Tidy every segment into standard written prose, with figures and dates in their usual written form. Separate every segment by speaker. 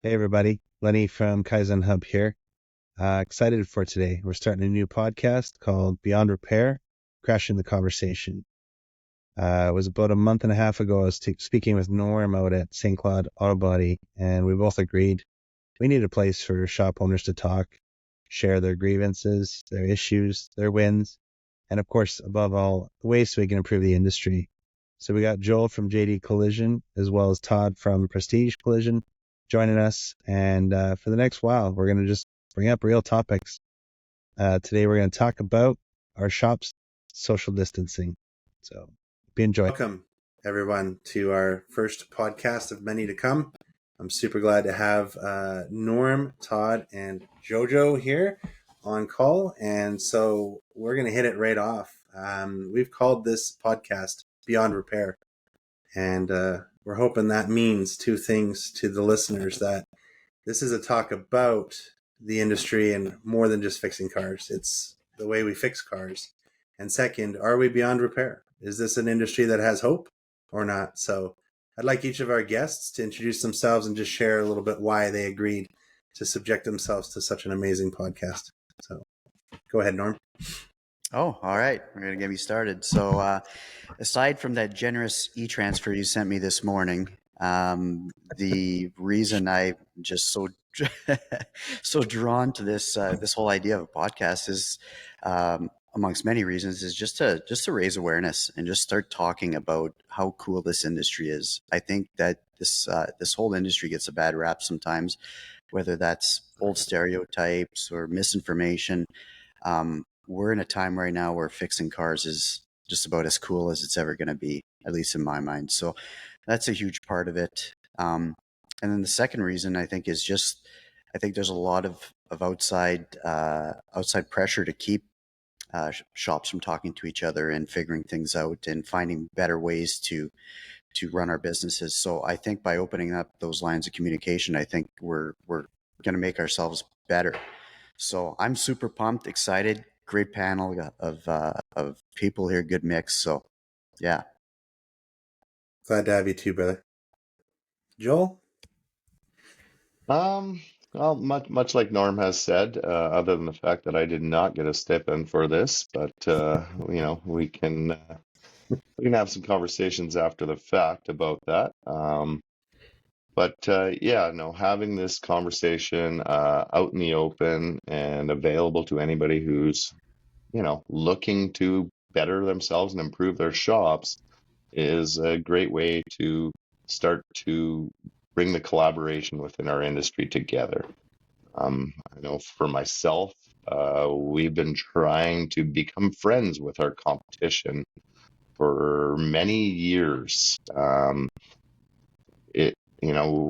Speaker 1: Hey everybody, Lenny from Kaizen Hub here. Excited for today. We're starting a new podcast called Beyond Repair, Crashing the Conversation. It was about a month and a half ago. I was speaking with Norm out at St. Claude Auto Body, and we both agreed we need a place for shop owners to talk, share their grievances, their issues, their wins, and of course, above all, the ways we can improve the industry. So we got Joel from JD Collision, as well as Todd from Prestige Collision joining us. And for the next while, we're going to just bring up real topics. Today, we're going to talk about our shop's social distancing. So be enjoy.
Speaker 2: Welcome, everyone, to our first podcast of many to come. I'm super glad to have Norm, Todd, and Jojo here on call. And so we're going to hit it right off. We've called this podcast Beyond Repair. And we're hoping that means two things to the listeners, that this is a talk about the industry and more than just fixing cars. It's the way we fix cars. And second, are we beyond repair? Is this an industry that has hope or not? So I'd like each of our guests to introduce themselves and just share a little bit why they agreed to subject themselves to such an amazing podcast. So go ahead, Norm.
Speaker 3: Oh, all right. We're going to get me started. So, aside from that generous e-transfer you sent me this morning, the reason I'm just so drawn to this whole idea of a podcast is, amongst many reasons, is just to raise awareness and just start talking about how cool this industry is. I think that this whole industry gets a bad rap sometimes, whether that's old stereotypes or misinformation. We're in a time right now where fixing cars is just about as cool as it's ever going to be, at least in my mind. So that's a huge part of it. And then the second reason I think is just, I think there's a lot of outside pressure to keep shops from talking to each other and figuring things out and finding better ways to run our businesses. So I think by opening up those lines of communication, I think we're going to make ourselves better. So I'm super pumped, excited. Great panel of people here, good mix. So, yeah.
Speaker 2: Glad to have you too, brother. Joel?
Speaker 4: Well, much like Norm has said, other than the fact that I did not get a stipend for this, but we can have some conversations after the fact about that. Yeah, no, having this conversation out in the open and available to anybody who's, looking to better themselves and improve their shops is a great way to start to bring the collaboration within our industry together. I know for myself, we've been trying to become friends with our competition for many years.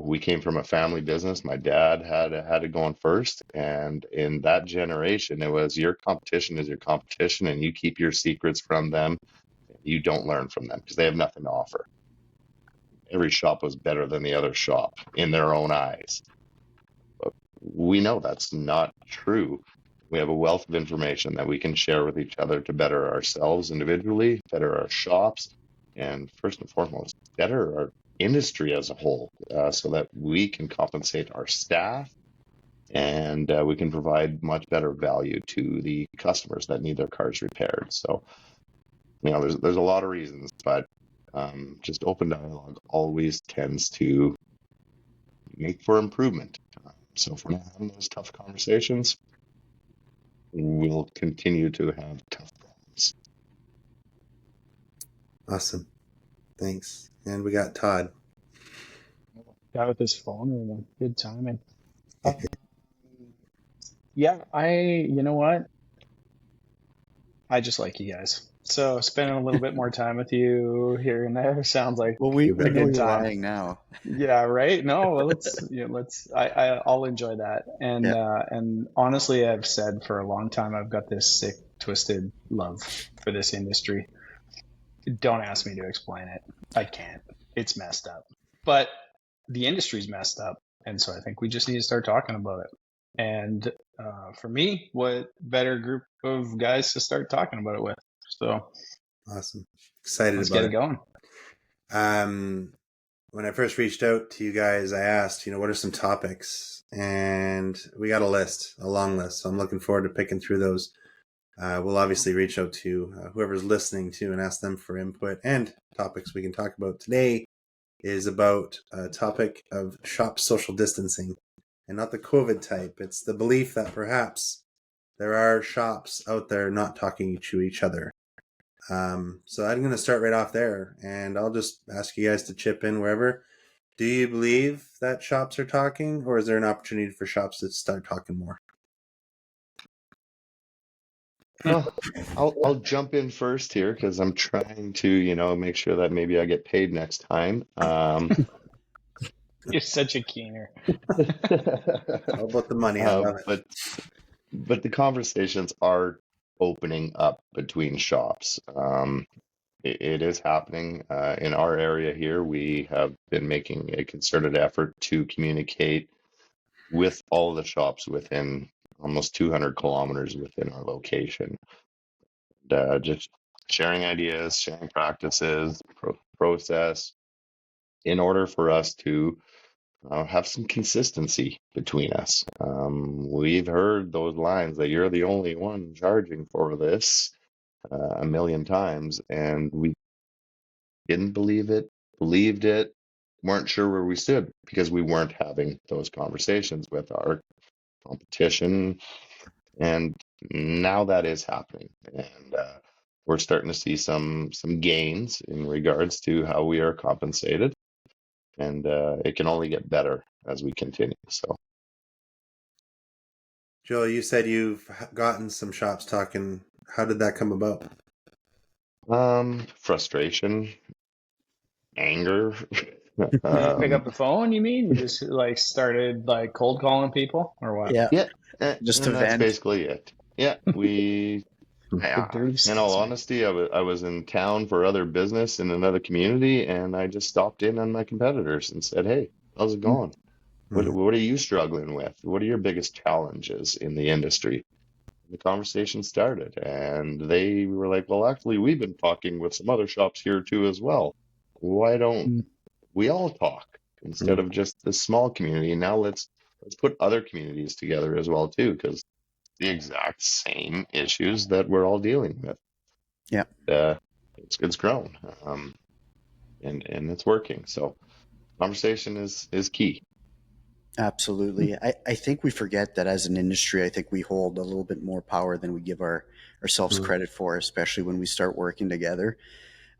Speaker 4: We came from a family business. My dad had it going first, and in that generation, it was your competition is your competition, and you keep your secrets from them. You don't learn from them because they have nothing to offer. Every shop was better than the other shop in their own eyes. But we know that's not true. We have a wealth of information that we can share with each other to better ourselves individually, better our shops, and first and foremost, better our industry as a whole, so that we can compensate our staff and we can provide much better value to the customers that need their cars repaired. So, there's a lot of reasons, but just open dialogue always tends to make for improvement. So if we're not having those tough conversations, we'll continue to have tough problems.
Speaker 2: Awesome. Thanks. And we got Todd.
Speaker 5: Guy with his phone ringing. Good timing. Yeah, you know what? I just like you guys. So spending a little bit more time with you here and there sounds like
Speaker 3: Well, we
Speaker 2: You
Speaker 3: know
Speaker 2: bet.
Speaker 3: you're
Speaker 5: good time.
Speaker 3: lying now.
Speaker 5: Yeah, right? No, well, I'll enjoy that. And
Speaker 3: Yeah.
Speaker 5: and honestly, I've said for a long time I've got this sick, twisted love for this industry. Don't ask me to explain it. I can't. It's messed up. But the industry's messed up. And so I think we just need to start talking about it. And for me, what better group of guys to start talking about it with? So
Speaker 2: Awesome. Excited
Speaker 5: let's
Speaker 2: about
Speaker 5: get it going.
Speaker 2: when I first reached out to you guys, I asked, what are some topics? And we got a long list. So I'm looking forward to picking through those. We'll obviously reach out to whoever's listening to and ask them for input and topics we can talk about. Today is about a topic of shop social distancing, and not the COVID type. It's the belief that perhaps there are shops out there not talking to each other. So I'm going to start right off there, and I'll just ask you guys to chip in wherever. Do you believe that shops are talking, or is there an opportunity for shops to start talking more?
Speaker 4: Well, I'll jump in first here because I'm trying to, make sure that maybe I get paid next time.
Speaker 5: You're such a keener.
Speaker 2: All about the money. I love it.
Speaker 4: but the conversations are opening up between shops. It is happening in our area here. We have been making a concerted effort to communicate with all the shops within almost 200 kilometers within our location. Just sharing ideas, sharing practices, process in order for us to have some consistency between us. We've heard those lines that you're the only one charging for this a million times, and we didn't believe it, believed it, weren't sure where we stood because we weren't having those conversations with our competition. And now that is happening. And we're starting to see some gains in regards to how we are compensated. And it can only get better as we continue. So,
Speaker 2: Joel, you said you've gotten some shops talking. How did that come about?
Speaker 4: frustration, anger.
Speaker 5: Did you pick up the phone, you mean? You just like started like cold calling people or what?
Speaker 3: Yeah,
Speaker 4: Yeah,
Speaker 3: just to
Speaker 4: and that's
Speaker 3: vent.
Speaker 4: basically it. Yeah,
Speaker 5: The dirty
Speaker 4: in all
Speaker 5: salesman.
Speaker 4: honesty, I was in town for other business in another community, and I just stopped in on my competitors and said, "Hey, how's it going?
Speaker 2: Hmm.
Speaker 4: What are you struggling with? What are your biggest challenges in the industry?" The conversation started, and they were like, "Well, actually, we've been talking with some other shops here too as well. Why don't
Speaker 5: Mm.
Speaker 4: we all talk instead
Speaker 2: Hmm.
Speaker 4: of just this small community? Now let's put other communities together as well too, because the exact same issues that we're all dealing with.
Speaker 3: Yeah,
Speaker 4: Uh, it's grown, and it's working. So conversation is key.
Speaker 3: absolutely. I think we forget that as an industry, I think we hold a little bit more power than we give ourselves
Speaker 2: Hmm.
Speaker 3: credit for, especially when we start working together.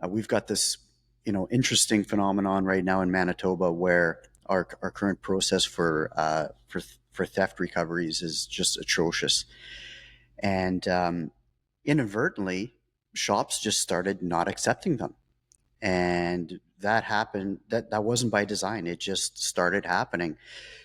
Speaker 3: We've got this, interesting phenomenon right now in Manitoba where our current process for theft recoveries is just atrocious, and inadvertently, shops just started not accepting them, and that happened. That wasn't by design. It just started happening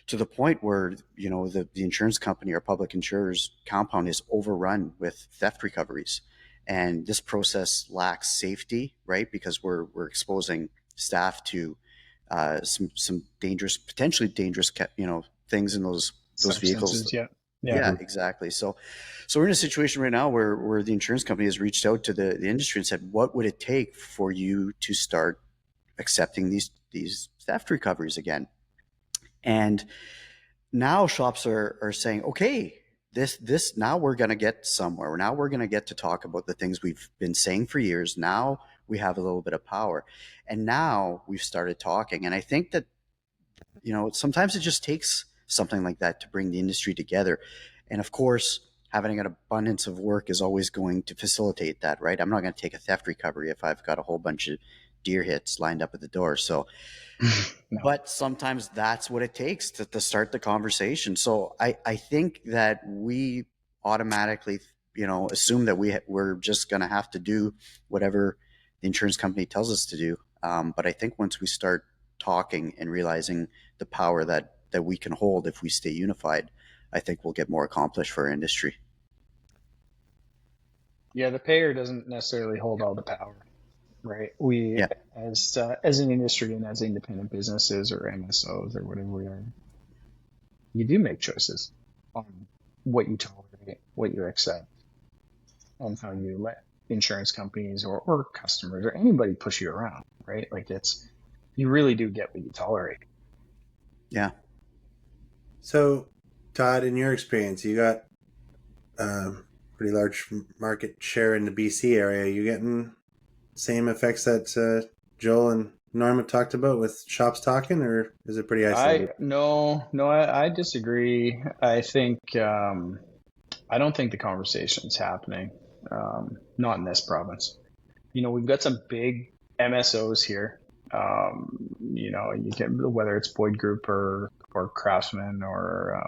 Speaker 3: to the point where the insurance company or public insurers compound is overrun with theft recoveries, and this process lacks safety, right? Because we're exposing staff to some dangerous, potentially dangerous, things in those vehicles.
Speaker 5: Substances, yeah. Yeah.
Speaker 3: Yeah, exactly. So we're in a situation right now where the insurance company has reached out to the industry and said, what would it take for you to start accepting these theft recoveries again? And now shops are saying, okay, this now we're going to get somewhere. Now we're going to get to talk about the things we've been saying for years. Now we have a little bit of power, and now we've started talking. And I think that sometimes it just takes something like that to bring the industry together. And of course, having an abundance of work is always going to facilitate that, right? I'm not going to take a theft recovery if I've got a whole bunch of deer hits lined up at the door. So
Speaker 5: No.
Speaker 3: but sometimes that's what it takes to start the conversation. So I think that we automatically, assume that we're just going to have to do whatever the insurance company tells us to do. But I think once we start talking and realizing the power that we can hold if we stay unified, I think we'll get more accomplished for our industry.
Speaker 5: Yeah, the payer doesn't necessarily hold all the power, right? We,
Speaker 3: Yeah,
Speaker 5: as an industry and as independent businesses or MSOs or whatever we are, you do make choices on what you tolerate, what you accept, and how you let insurance companies or customers or anybody push you around, right? Like You really do get what you tolerate.
Speaker 3: Yeah.
Speaker 2: So, Todd, in your experience, you got pretty large market share in the BC area. Are you getting same effects that Joel and Norm have talked about with shops talking, or is it pretty isolated?
Speaker 5: I disagree. I think I don't think the conversation's happening. Not in this province. We've got some big MSOs here. You get whether it's Boyd Group or Craftsman or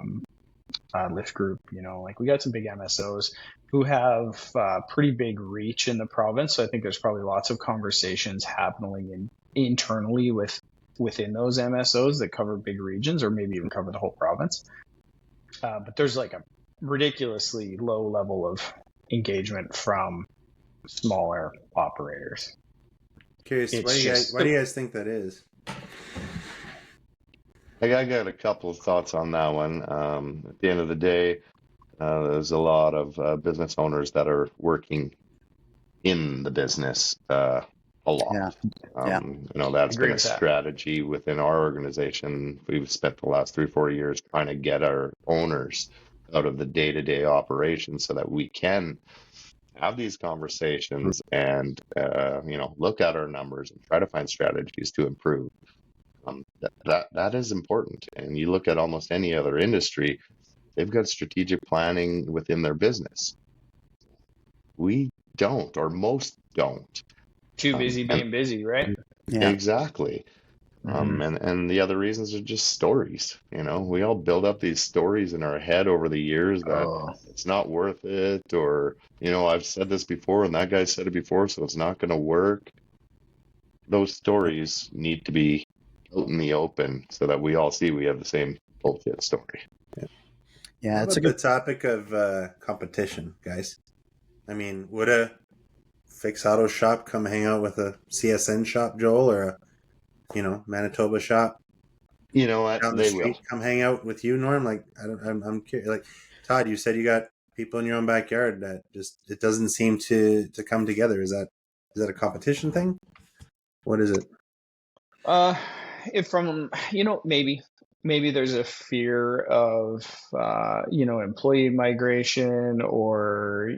Speaker 5: Lift Group. Like we got some big MSOs who have pretty big reach in the province. So I think there's probably lots of conversations happening internally within those MSOs that cover big regions or maybe even cover the whole province. But there's like a ridiculously low level of engagement from smaller operators.
Speaker 2: Curious, why do you guys think that is?
Speaker 4: I got a couple of thoughts on that one. At the end of the day, there's a lot of business owners that are working in the business a lot.
Speaker 3: Yeah.
Speaker 4: That's been a strategy within our organization. We've spent the last 3-4 years trying to get our owners out of the day-to-day operations so that we can have these conversations and look at our numbers and try to find strategies to improve. That is important. And you look at almost any other industry, they've got strategic planning within their business. We don't, or most don't.
Speaker 5: Too busy being busy, right?
Speaker 3: Yeah.
Speaker 4: Exactly. And the other reasons are just stories. We all build up these stories in our head over the years that it's not worth it, or I've said this before and that guy said it before, so it's not going to work. Those stories need to be out in the open so that we all see we have the same bullshit story.
Speaker 3: Yeah,
Speaker 2: it's a good topic of competition, guys. I mean, would a Fix Auto shop come hang out with a CSN shop, Joel, or a Manitoba shop?
Speaker 4: What?
Speaker 2: Down the street, come hang out with you, Norm. Like, I'm curious. Like, Todd, you said you got people in your own backyard that just it doesn't seem to come together. Is that a competition thing? What is it?
Speaker 5: Maybe there's a fear of employee migration or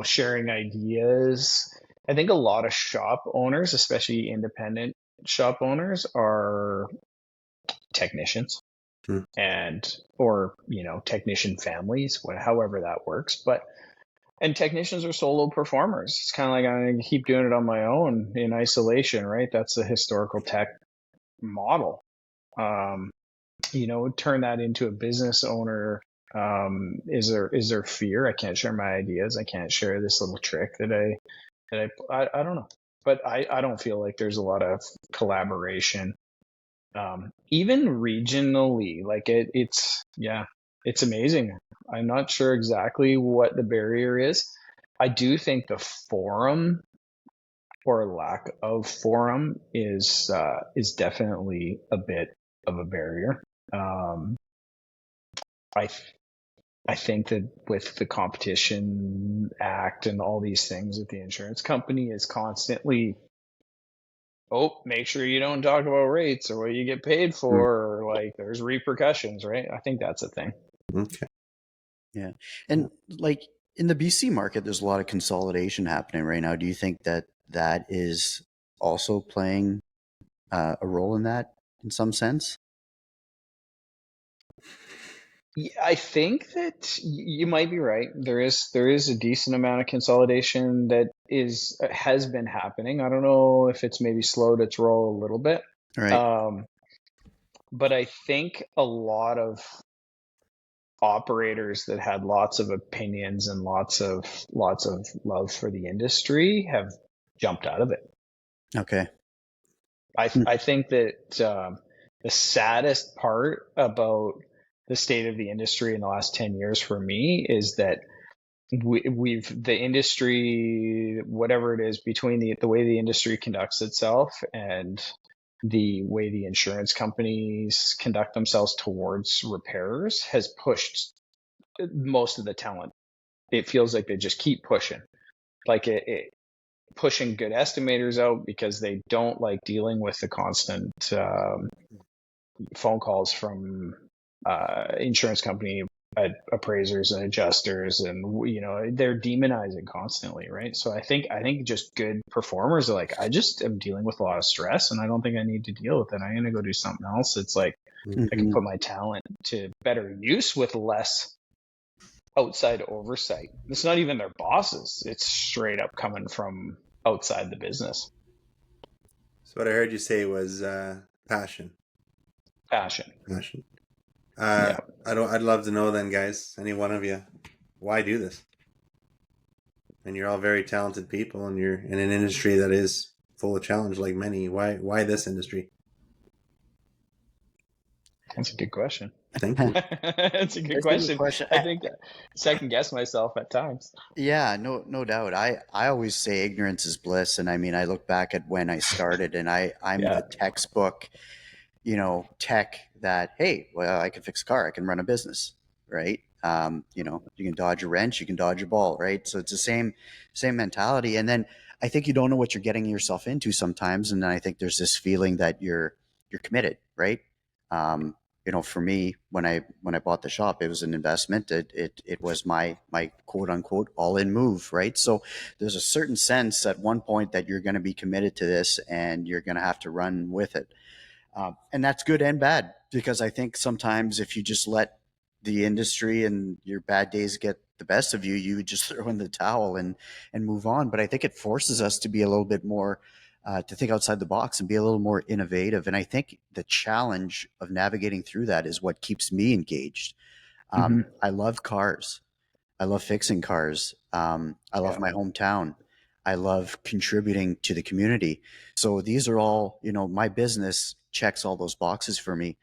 Speaker 5: sharing ideas. I think a lot of shop owners, especially independent shop owners, are technicians or technician families, however that works. And technicians are solo performers. It's kind of like I'm going to keep doing it on my own in isolation, right? That's the historical tech model. Turn that into a business owner. Is there fear? I can't share my ideas. I can't share this little trick that I don't know. But I don't feel like there's a lot of collaboration. Even regionally, like it's amazing. I'm not sure exactly what the barrier is. I do think the forum or lack of forum is definitely a bit of a barrier. I think that with the Competition Act and all these things that the insurance company is constantly, make sure you don't talk about rates or what you get paid for, or like there's repercussions, right? I think that's a thing.
Speaker 2: Okay.
Speaker 3: Yeah. And like in the BC market, there's a lot of consolidation happening right now. Do you think that is also playing a role in that in some sense?
Speaker 5: Yeah, I think that you might be right. There is a decent amount of consolidation that has been happening. I don't know if it's maybe slowed its roll a little bit.
Speaker 3: Right.
Speaker 5: But I think a lot of operators that had lots of opinions and lots of love for the industry have jumped out of it.
Speaker 3: Okay.
Speaker 5: I think that the saddest part about the state of the industry in the last 10 years for me is that the industry, whatever it is, between the way the industry conducts itself and the way the insurance companies conduct themselves towards repairers, has pushed most of the talent. It feels like they just keep pushing. Like pushing good estimators out because they don't like dealing with the constant phone calls from insurance company appraisers and adjusters, and they're demonizing constantly, right? So I think just good performers are like, I just am dealing with a lot of stress and I don't think I need to deal with it. I'm going to go do something else. It's like I can put my talent to better use with less outside oversight. It's not even their bosses. It's straight up coming from outside the business.
Speaker 2: So what I heard you say was passion.
Speaker 5: Passion.
Speaker 2: Yeah. I'd love to know then, guys, any one of you, why do this? And you're all very talented people, and you're in an industry that is full of challenge, like many. Why this industry?
Speaker 5: That's a good question.
Speaker 2: Thank you.
Speaker 5: That's a good question. I think second guess myself at times.
Speaker 3: Yeah, no doubt. I always say ignorance is bliss, and I mean, I look back at when I started, and I'm the textbook, tech that, hey, well, I can fix a car, I can run a business, right? You can dodge a wrench, you can dodge a ball, right? So it's the same mentality. And then I think you don't know what you're getting yourself into sometimes, and then I think there's this feeling that you're committed, right? For me, when I bought the shop, it was an investment. It was my quote unquote all in move, right? So there's a certain sense at one point that you're going to be committed to this and you're going to have to run with it. And that's good and bad, because I think sometimes if you just let the industry and your bad days get the best of you, you would just throw in the towel and move on. But I think it forces us to be a little bit more, to think outside the box and be a little more innovative. And I think the challenge of navigating through that is what keeps me engaged. I love cars. I love fixing cars. I love my hometown. I love contributing to the community. So these are all, my business checks all those boxes for me.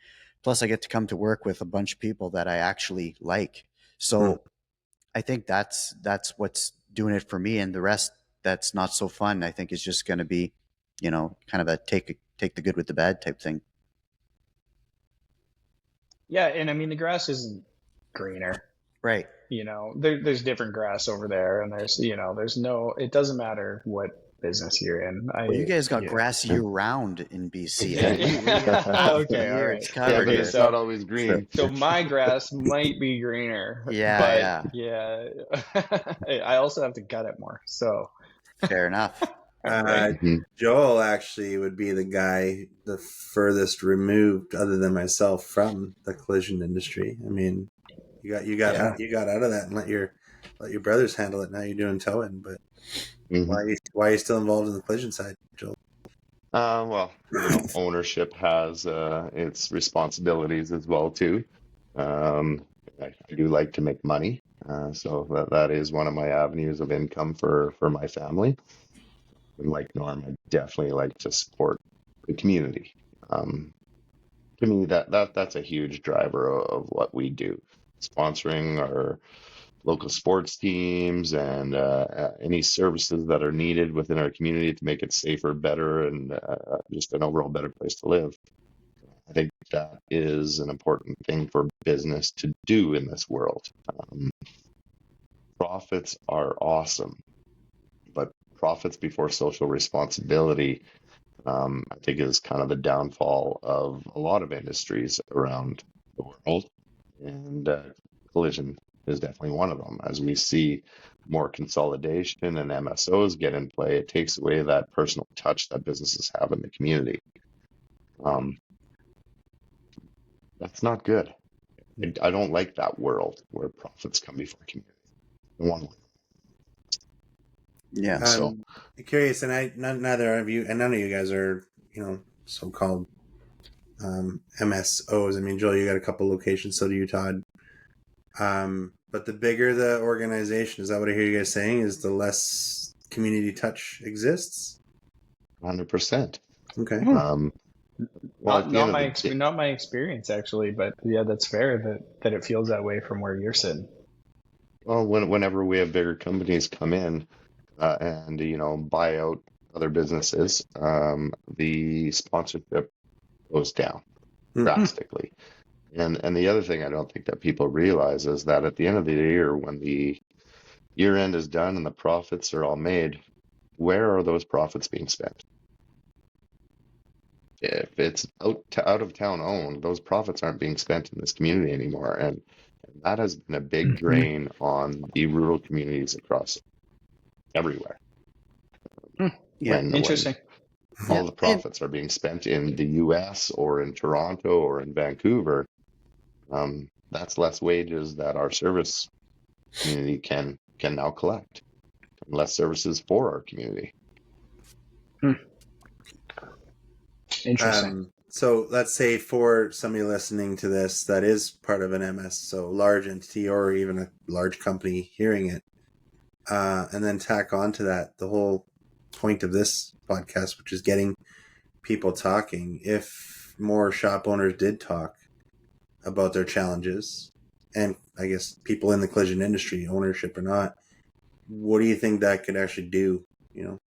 Speaker 3: Plus I get to come to work with a bunch of people that I actually like. So I think that's what's doing it for me. And the rest that's not so fun, I think, is just going to be, kind of a take the good with the bad type thing.
Speaker 5: Yeah. And I mean, the grass isn't greener.
Speaker 3: Right.
Speaker 5: There's different grass over there, and there's it doesn't matter what business you're in.
Speaker 3: Well, you guys got grass year round in BC.
Speaker 5: Okay, all right.
Speaker 4: Yeah, but it's not always green.
Speaker 5: So my grass might be greener.
Speaker 3: Yeah.
Speaker 5: I also have to gut it more. So
Speaker 3: fair enough.
Speaker 2: Joel actually would be the guy the furthest removed, other than myself, from the collision industry. I mean, you got out of that and let your brothers handle it. Now you're doing towing, but why are you still involved in the collision side, Joel?
Speaker 4: Well, ownership has its responsibilities as well too. I do like to make money, so that is one of my avenues of income for my family. And like Norm, I definitely like to support the community. To me, that's a huge driver of what we do. Sponsoring our local sports teams and any services that are needed within our community to make it safer, better, and just an overall better place to live. I think that is an important thing for business to do in this world. Profits are awesome, but profits before social responsibility, I think, is kind of the downfall of a lot of industries around the world. And collision is definitely one of them. As we see more consolidation and MSOs get in play, it takes away that personal touch that businesses have in the community. That's not good. I don't like that world where profits come before community.
Speaker 3: Yeah.
Speaker 2: So curious, and neither of you, and none of you guys are, so-called MSOs. I mean, Joel, you got a couple locations, so do you, Todd. But the bigger the organization, is that what I hear you guys saying, is the less community touch exists?
Speaker 4: 100%.
Speaker 2: Okay.
Speaker 5: Not my experience, actually, but yeah, that's fair that it feels that way from where you're sitting.
Speaker 4: Well, whenever we have bigger companies come in and buy out other businesses, the sponsorship goes down drastically. And the other thing I don't think that people realize is that at the end of the year, when the year end is done and the profits are all made, where are those profits being spent? If it's out of town owned, those profits aren't being spent in this community anymore, and that has been a big
Speaker 5: Mhm.
Speaker 4: drain on the rural communities across everywhere.
Speaker 3: Yeah.
Speaker 4: When
Speaker 5: Interesting.
Speaker 3: Yeah.
Speaker 4: all the
Speaker 3: And
Speaker 4: profits are being spent in the U.S. or in Toronto or in Vancouver, that's less wages that our service community can now collect, and less services for our community.
Speaker 5: Interesting.
Speaker 2: So let's say for somebody listening to this that is part of an MS, so large entity or even a large company hearing it, and then tack onto that the whole point of this podcast, which is getting people talking. If more shop owners did talk about their challenges, and I guess people in the collision industry, ownership or not, what do you think that could actually do,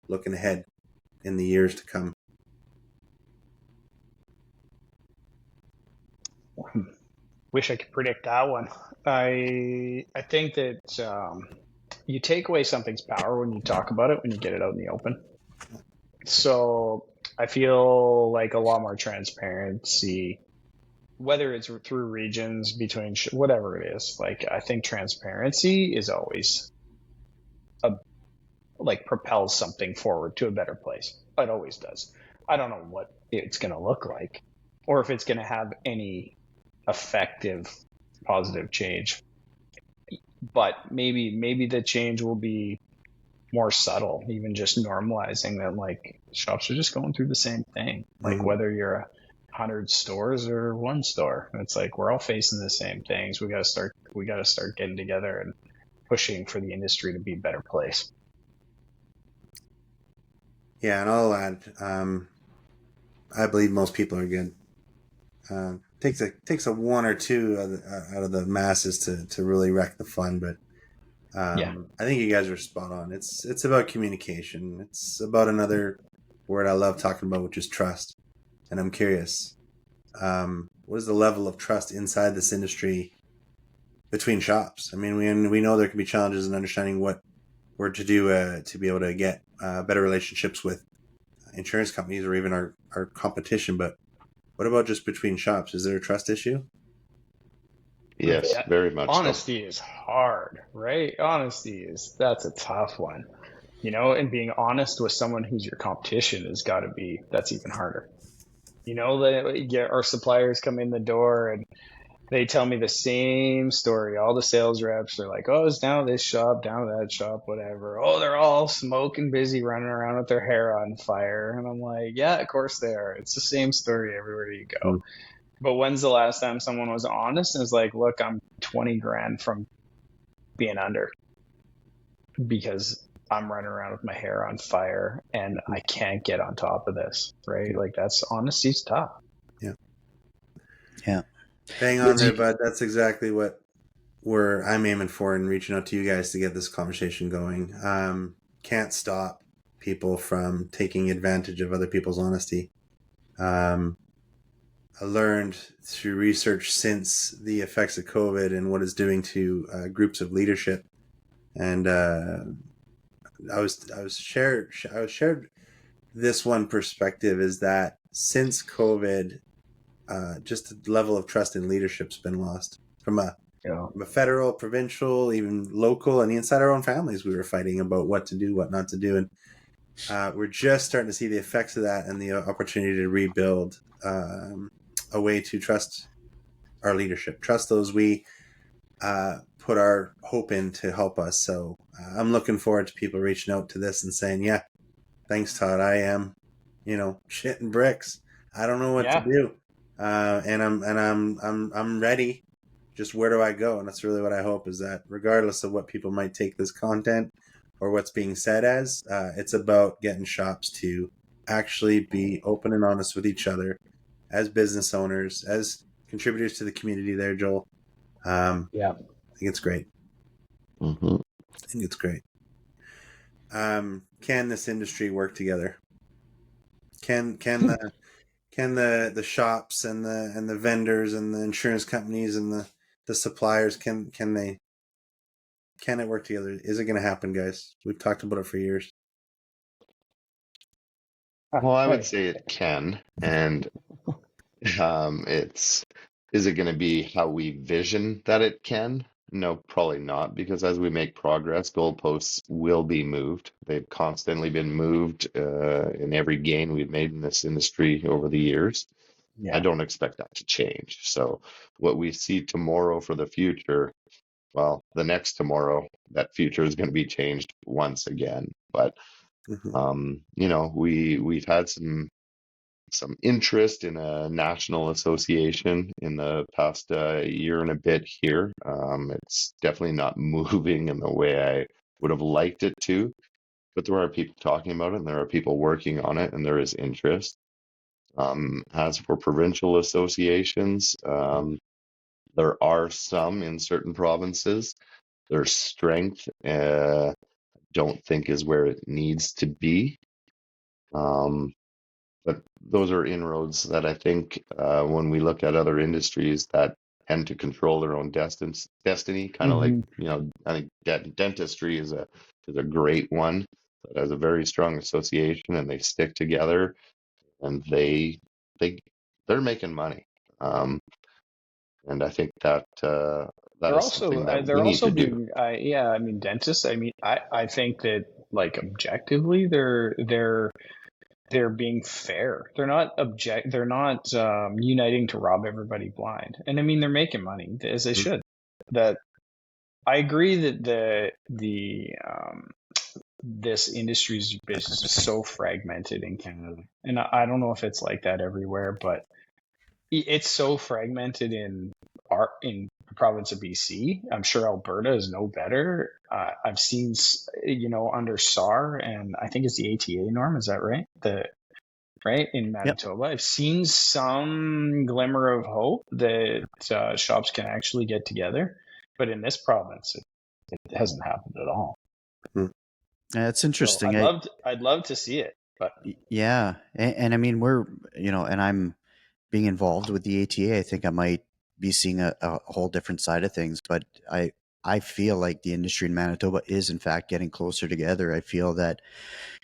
Speaker 2: looking ahead in the years to come?
Speaker 5: Wish I could predict that one. I think that you take away something's power when you talk about it, when you get it out in the open. So I feel like a lot more transparency, whether it's through regions, between whatever it is. Like, I think transparency is always propels something forward to a better place. It always does. I don't know what it's going to look like, or if it's going to have any effective positive change. But maybe the change will be more subtle, even just normalizing that, like, shops are just going through the same thing. Like, whether you're 100 stores or one store, it's like we're all facing the same things. We got to start getting together and pushing for the industry to be a better place.
Speaker 2: Yeah, and I'll add, I believe most people are good. Takes a one or two out of the masses to really wreck the fun, but
Speaker 5: Yeah.
Speaker 2: I think you guys are spot on. It's about communication. It's about another word I love talking about, which is trust. And I'm curious, what is the level of trust inside this industry between shops? I mean, we know there can be challenges in understanding what we're to do to be able to get better relationships with insurance companies or even our competition. But what about just between shops? Is there a trust issue?
Speaker 4: Yes,
Speaker 5: Yeah.
Speaker 4: very much so.
Speaker 5: Honesty is hard, right? That's a tough one, and being honest with someone who's your competition that's even harder. Our suppliers come in the door and they tell me the same story. All the sales reps are like, oh, it's down to this shop, down to that shop, whatever. Oh, they're all smoking busy, running around with their hair on fire. And I'm like, yeah, of course they are. It's the same story everywhere you go.
Speaker 2: Mm.
Speaker 5: But when's the last time someone was honest and was like, look, I'm 20 grand from being under because I'm running around with my hair on fire and I can't get on top of this, right? Like, that's honesty's tough.
Speaker 2: Yeah.
Speaker 3: yeah.
Speaker 2: Bang on there, bud. That's exactly what I'm aiming for and reaching out to you guys to get this conversation going. Can't stop people from taking advantage of other people's honesty. I learned through research since the effects of COVID and what it's doing to groups of leadership, and I was shared this one perspective is that since COVID, just the level of trust in leadership's been lost from a federal, provincial, even local, and inside our own families. We were fighting about what to do, what not to do, and we're just starting to see the effects of that and the opportunity to rebuild a way to trust our leadership, trust those we put our hope in to help us. So I'm looking forward to people reaching out to this and saying, yeah, thanks, Todd. I am, shitting bricks. I don't know what to do. And I'm ready. Just where do I go? And that's really what I hope, is that regardless of what people might take this content or what's being said as, it's about getting shops to actually be open and honest with each other as business owners, as contributors to the community there, Joel. I think it's great.
Speaker 4: Mm-hmm.
Speaker 2: I think it's great. Can this industry work together? Can the shops and the vendors and the insurance companies and the suppliers can it work together? Is it going to happen, guys? We've talked about it for years.
Speaker 4: Well, I would
Speaker 5: Hey,
Speaker 4: say it can, and it's is it going to be how we vision that it can? No, probably not, because as we make progress, goalposts will be moved. They've constantly been moved in every gain we've made in this industry over the years. I
Speaker 5: yeah.
Speaker 4: don't expect that to change. So, what we see tomorrow for the future, well, the next tomorrow, that future is going to be changed once again. But
Speaker 2: Mhm.
Speaker 4: we've had some interest in a national association in the past year and a bit here. It's definitely not moving in the way I would have liked it to, but there are people talking about it and there are people working on it and there is interest. As for provincial associations, there are some in certain provinces. Their strength, don't think is where it needs to be. Um, But those are inroads that I think when we look at other industries that tend to control their own destiny, kind of like,
Speaker 5: Hmm.
Speaker 4: I think dentistry is a great one that has a very strong association and they stick together and they they're making money. Um, and I think that is something that
Speaker 5: They're
Speaker 4: we need
Speaker 5: also
Speaker 4: to do.
Speaker 5: being, yeah. I mean, dentists. I mean, I think that like objectively, they're being fair. They're not uniting to rob everybody blind. And I mean, they're making money as they
Speaker 2: Mhm.
Speaker 5: should. That I agree that the this industry's business is so fragmented in Canada, and I don't know if it's like that everywhere, but it's so fragmented in the province of BC. I'm sure Alberta is no better. I've seen, under SAR, and I think it's the ATA norm. Is that right? The right in
Speaker 3: Yep.
Speaker 5: Manitoba, I've seen some glimmer of hope that shops can actually get together, but in this province, it hasn't happened at all.
Speaker 2: Mhm.
Speaker 3: Yeah, it's
Speaker 5: So
Speaker 3: interesting.
Speaker 5: I'd love to see it, but
Speaker 3: Yeah, and I mean and I'm being involved with the ATA. I think I might be seeing a whole different side of things, but I feel like the industry in Manitoba is in fact getting closer together. I feel that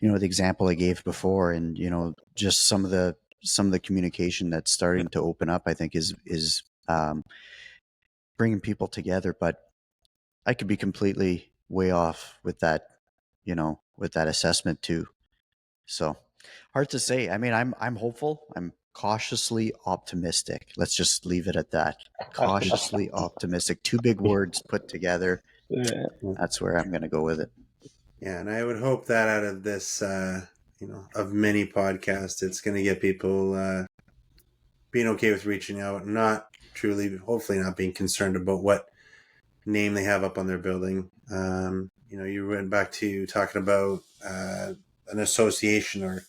Speaker 3: the example I gave before, and just some of the communication that's starting to open up, I think is bringing people together. But I could be completely way off with that assessment too. So hard to say. I mean, I'm hopeful. I'm cautiously optimistic. Let's just leave it at that. Cautiously optimistic. Two big words put together. That's where I'm going to go with it.
Speaker 2: Yeah, and I would hope that out of this, of many podcasts, it's going to get people being okay with reaching out, not truly, hopefully, not being concerned about what name they have up on their building. You went back to talking about an association, or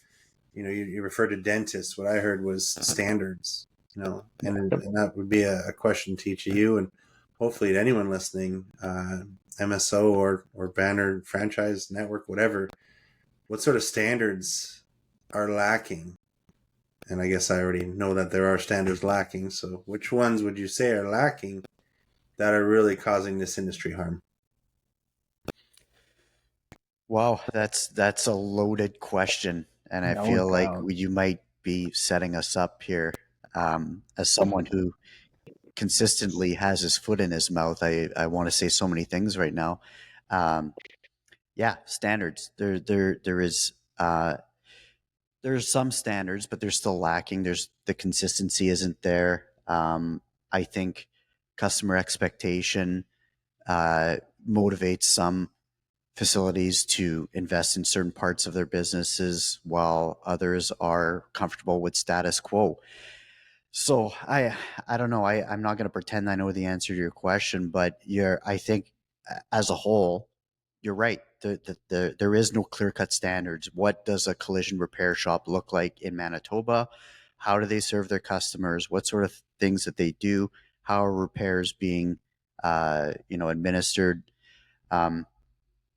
Speaker 2: you refer to dentists. What I heard was standards. And that would be a question to each of you, and hopefully to anyone listening, MSO or banner franchise network, whatever. What sort of standards are lacking? And I guess I already know that there are standards lacking. So which ones would you say are lacking that are really causing this industry harm?
Speaker 3: Wow, that's a loaded question, and I
Speaker 5: no
Speaker 3: feel like
Speaker 5: doubt.
Speaker 3: you might be setting us up here. As someone who consistently has his foot in his mouth, I want to say so many things right now. Um, yeah, standards. There is. There's some standards, but they're still lacking. There's the consistency isn't there. I think customer expectation motivates some facilities to invest in certain parts of their businesses while others are comfortable with status quo. So I don't know. I'm not going to pretend I know the answer to your question, but I think as a whole, you're right. There is no clear cut standards. What does a collision repair shop look like in Manitoba? How do they serve their customers? What sort of things that they do? How are repairs being, administered? Um,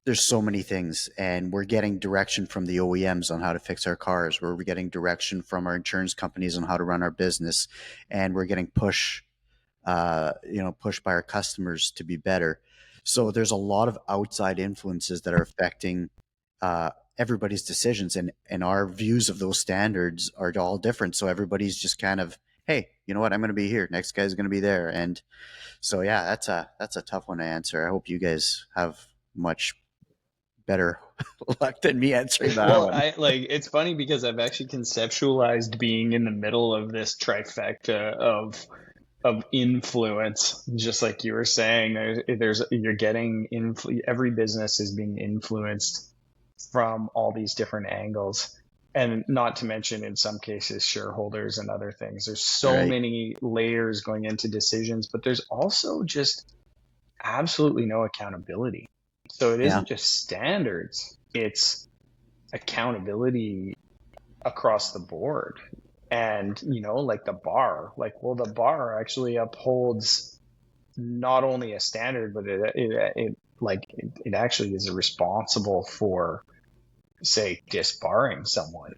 Speaker 3: there's so many things, and we're getting direction from the OEMs on how to fix our cars. We're getting direction from our insurance companies on how to run our business, and we're getting pushed by our customers to be better. So there's a lot of outside influences that are affecting everybody's decisions and our views of those standards are all different. So everybody's just kind of, hey, you know what? I'm going to be here. Next guy's going to be there. And so, yeah, that's a tough one to answer. I hope you guys have much better luck than me answering that
Speaker 5: Well,
Speaker 3: one.
Speaker 5: it's funny because I've actually conceptualized being in the middle of this trifecta of influence, just like you were saying. You're getting every business is being influenced from all these different angles, and not to mention in some cases shareholders and other things. There's so
Speaker 3: Right.
Speaker 5: many layers going into decisions, but there's also just absolutely no accountability. So it
Speaker 3: Yeah.
Speaker 5: isn't just standards, it's accountability across the board. And like the bar, the bar actually upholds not only a standard, but it actually is responsible for, say, disbarring someone.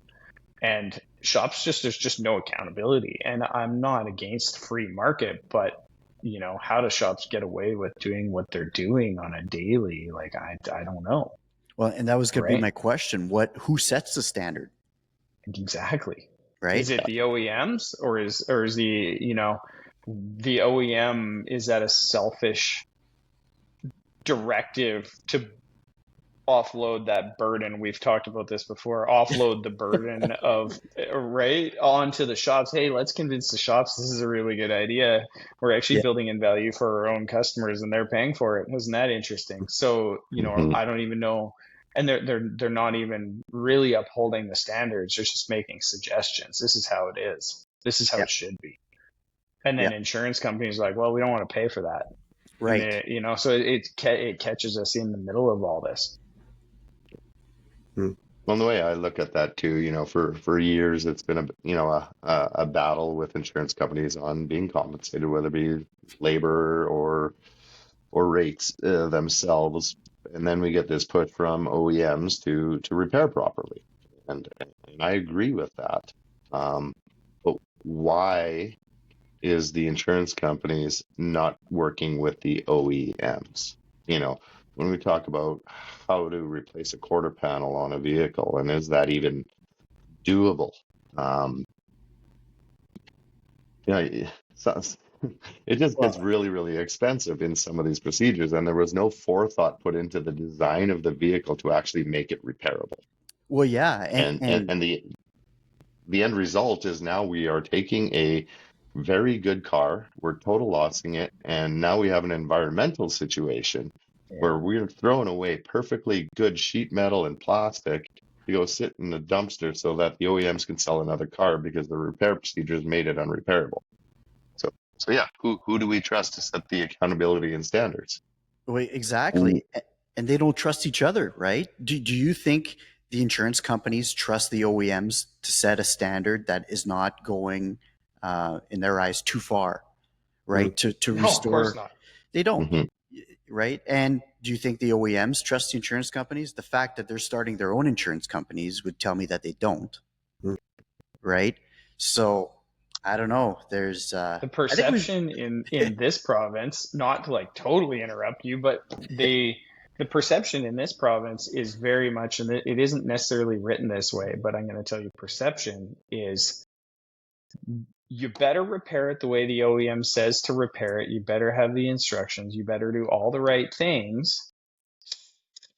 Speaker 5: And shops, there's just no accountability. And I'm not against free market, but how do shops get away with doing what they're doing on a daily? I don't know.
Speaker 3: Well, and that was going to be
Speaker 5: Right.
Speaker 3: my question. Who sets the standard,
Speaker 5: Exactly.
Speaker 3: right?
Speaker 5: Is it the OEMs, or is the OEM, is that a selfish directive to offload that burden? We've talked about this before. Offload the burden of right onto the shops. Hey, let's convince the shops this is a really good idea. We're actually
Speaker 3: Yeah.
Speaker 5: building in value for our own customers, and they're paying for it. Isn't that interesting? So
Speaker 4: Mhm.
Speaker 5: I don't even know. And they're not even really upholding the standards. They're just making suggestions. This is how it is. This is how
Speaker 3: Yeah.
Speaker 5: it should be. And
Speaker 3: Yeah.
Speaker 5: then insurance companies are like, well, we don't want to pay for that.
Speaker 3: Right.
Speaker 5: And so it catches us in the middle of all this.
Speaker 4: Well, the way I look at that too, for years it's been a battle with insurance companies on being compensated, whether it be labor or rates themselves, and then we get this push from OEMs to repair properly, and I agree with that. But why is the insurance companies not working with the OEMs? When we talk about how to replace a quarter panel on a vehicle, and is that even doable? Um, so, it just gets
Speaker 3: Well,
Speaker 4: really, really expensive in some of these procedures, and there was no forethought put into the design of the vehicle to actually make it repairable.
Speaker 3: yeah,
Speaker 4: And the end result is now we are taking a very good car, we're total lossing it, and now we have an environmental situation where we're throwing away perfectly good sheet metal and plastic to go sit in the dumpster so that the OEMs can sell another car because the repair procedures made it unrepairable. So yeah, who do we trust to set the accountability and standards?
Speaker 3: Wait, exactly. And they don't trust each other, right? Do you think the insurance companies trust the OEMs to set a standard that is not going, in their eyes, too far, right? To
Speaker 5: No, of course
Speaker 3: restore,
Speaker 5: not.
Speaker 3: they don't,
Speaker 4: Hmm.
Speaker 3: right? And do you think the OEMs trust the insurance companies? The fact that they're starting their own insurance companies would tell me that they don't, right? So I don't know. There's,
Speaker 5: The
Speaker 3: I think we've,
Speaker 5: perception in this province, not to totally interrupt you, but the perception in this province is very much, and it isn't necessarily written this way, but I'm going to tell you, perception is you better repair it the way the OEM says to repair it. You better have the instructions. You better do all the right things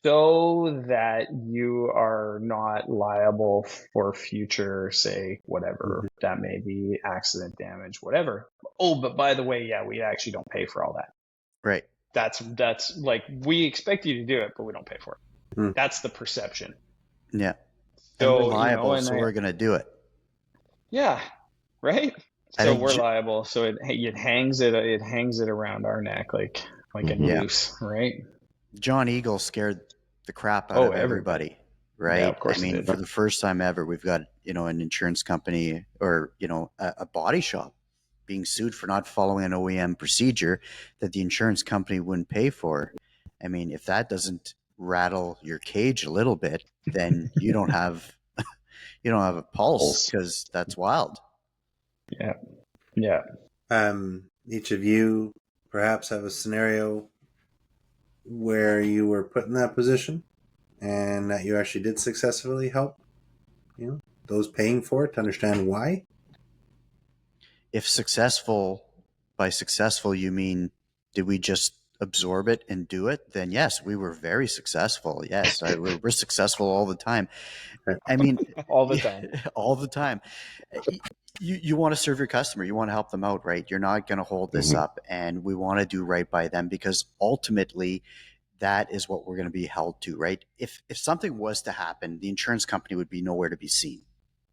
Speaker 5: so that you are not liable for future, say, whatever that may be, accident damage, whatever. Oh, but by the way, yeah, we actually don't pay for all that.
Speaker 3: right.
Speaker 5: That's we expect you to do it, but we don't pay for it.
Speaker 2: Hmm.
Speaker 5: That's the perception.
Speaker 3: Yeah. And we're
Speaker 5: So,
Speaker 3: liable, so we're going to do it.
Speaker 5: yeah, right.
Speaker 3: I
Speaker 5: So
Speaker 3: think,
Speaker 5: we're liable. So it hangs it around our neck like a
Speaker 3: yeah,
Speaker 5: noose, right?
Speaker 3: John Eagle scared the crap out
Speaker 5: Oh,
Speaker 3: of
Speaker 5: everybody.
Speaker 3: everybody,
Speaker 5: Yeah,
Speaker 3: right?
Speaker 5: of
Speaker 3: I
Speaker 5: course it
Speaker 3: mean,
Speaker 5: did.
Speaker 3: for the first time ever, we've got, an insurance company or, a body shop being sued for not following an OEM procedure that the insurance company wouldn't pay for. I mean, if that doesn't rattle your cage a little bit, then you don't have a pulse,
Speaker 4: Pulse.
Speaker 3: because that's wild.
Speaker 5: Yeah. Yeah.
Speaker 2: Each of you perhaps have a scenario where you were put in that position and that you actually did successfully help, those paying for it to understand why?
Speaker 3: If successful, by successful, you mean did we just absorb it and do it? Then yes, we were very successful. Yes, we're successful all the time. I mean,
Speaker 5: All the time.
Speaker 3: all the time. You want to serve your customer. You want to help them out, right? You're not going to hold this
Speaker 4: Mhm.
Speaker 3: up, and we want to do right by them because ultimately that is what we're going to be held to, right? If something was to happen, the insurance company would be nowhere to be seen,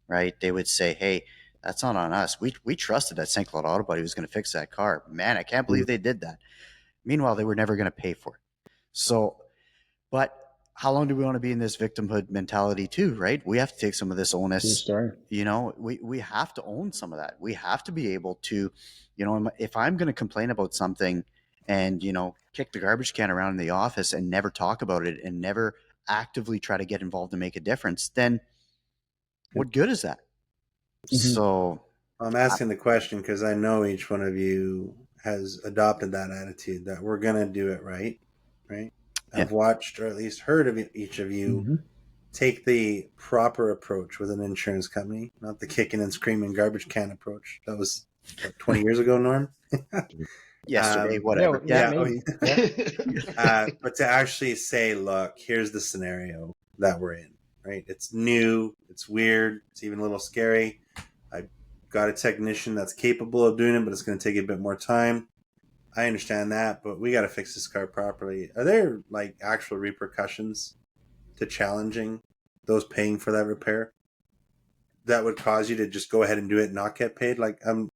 Speaker 3: right? They would say, "Hey, that's not on us. We trusted that St. Cloud Auto Body was going to fix that car. Man, I can't believe they did that." Meanwhile, they were never going to pay for it. So, but how long do we want to be in this victimhood mentality too, right? We have to take some of this
Speaker 5: True
Speaker 3: onus.
Speaker 5: story.
Speaker 3: We have to own some of that. We have to be able to, if I'm going to complain about something and, kick the garbage can around in the office and never talk about it and never actively try to get involved and make a difference, then what good is that?
Speaker 5: Mhm.
Speaker 3: So,
Speaker 2: I'm asking the question because I know each one of you has adopted that attitude that we're going to do it right, right?
Speaker 3: yeah,
Speaker 2: I've watched or at least heard of each of you
Speaker 5: Mhm.
Speaker 2: take the proper approach with an insurance company, not the kicking and screaming garbage can approach. That was, what, 20 years ago, Norm?
Speaker 3: yesterday,
Speaker 5: Yeah,
Speaker 3: whatever.
Speaker 5: yeah,
Speaker 3: Yeah.
Speaker 5: maybe. Yeah.
Speaker 2: But to actually say, look, here's the scenario that we're in, right? It's new, it's weird, it's even a little scary. I got a technician that's capable of doing it, but it's going to take a bit more time. I understand that, but we got to fix this car properly. Are there like actual repercussions to challenging those paying for that repair that would cause you to just go ahead and do it and not get paid? Like I'm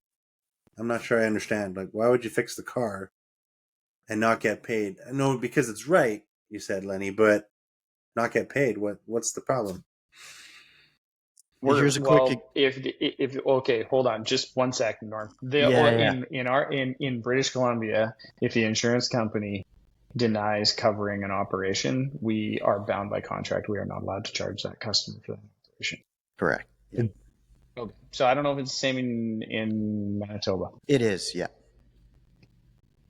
Speaker 2: not sure I understand. Like, why would you fix the car and not get paid? No, because it's right, you said, Lenny, but not get paid. What's the problem?
Speaker 3: Here's a quick,
Speaker 5: Well, if okay, hold on, just 1 second, Norm.
Speaker 3: yeah.
Speaker 5: In British Columbia, if the insurance company denies covering an operation, we are bound by contract. We are not allowed to charge that customer for that operation.
Speaker 3: Correct. Yeah.
Speaker 5: Okay. So I don't know if it's the same in Manitoba.
Speaker 3: It is. Yeah.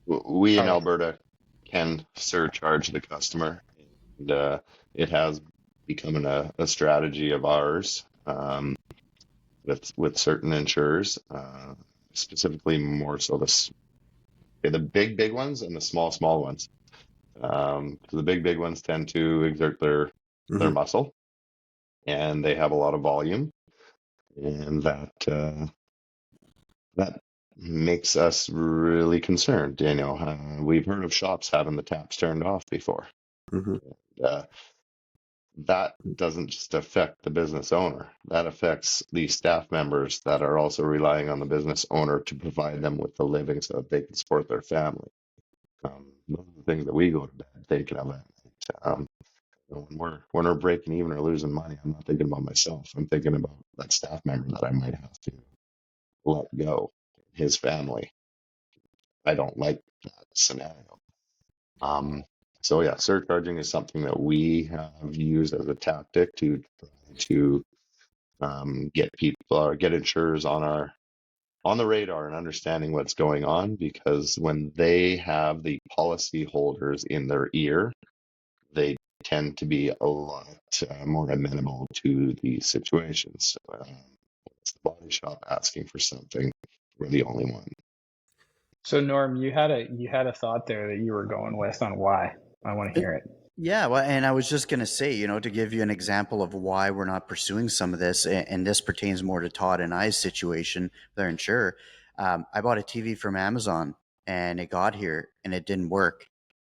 Speaker 4: We in
Speaker 5: Okay.
Speaker 4: Alberta can surcharge the customer, and it has become a strategy of ours with certain insurers, specifically more so the big ones and the small ones. So the big ones tend to exert their
Speaker 2: Mm-hmm.
Speaker 4: muscle, and they have a lot of volume, and that makes us really concerned. We've heard of shops having the taps turned off before.
Speaker 2: Mm-hmm.
Speaker 4: Uh, that doesn't just affect the business owner. That affects the staff members that are also relying on the business owner to provide them with the living so that they can support their family. Those are the things that we go to bed thinking of. When we're breaking even or losing money, I'm not thinking about myself. I'm thinking about that staff member that I might have to let go, his family. I don't like that scenario. So yeah, surcharging is something that we have used as a tactic to try to get people or get insurers on the radar and understanding what's going on, because when they have the policy holders in their ear, they tend to be a lot more amenable to these situations. It's the body shop asking for something, we're the only one.
Speaker 5: So Norm, you had a thought there that you were going with on why. I want to hear it.
Speaker 3: Yeah, well, and I was just going to say, to give you an example of why we're not pursuing some of this, and this pertains more to Todd and I's situation with our insurer. I bought a TV from Amazon and it got here and it didn't work.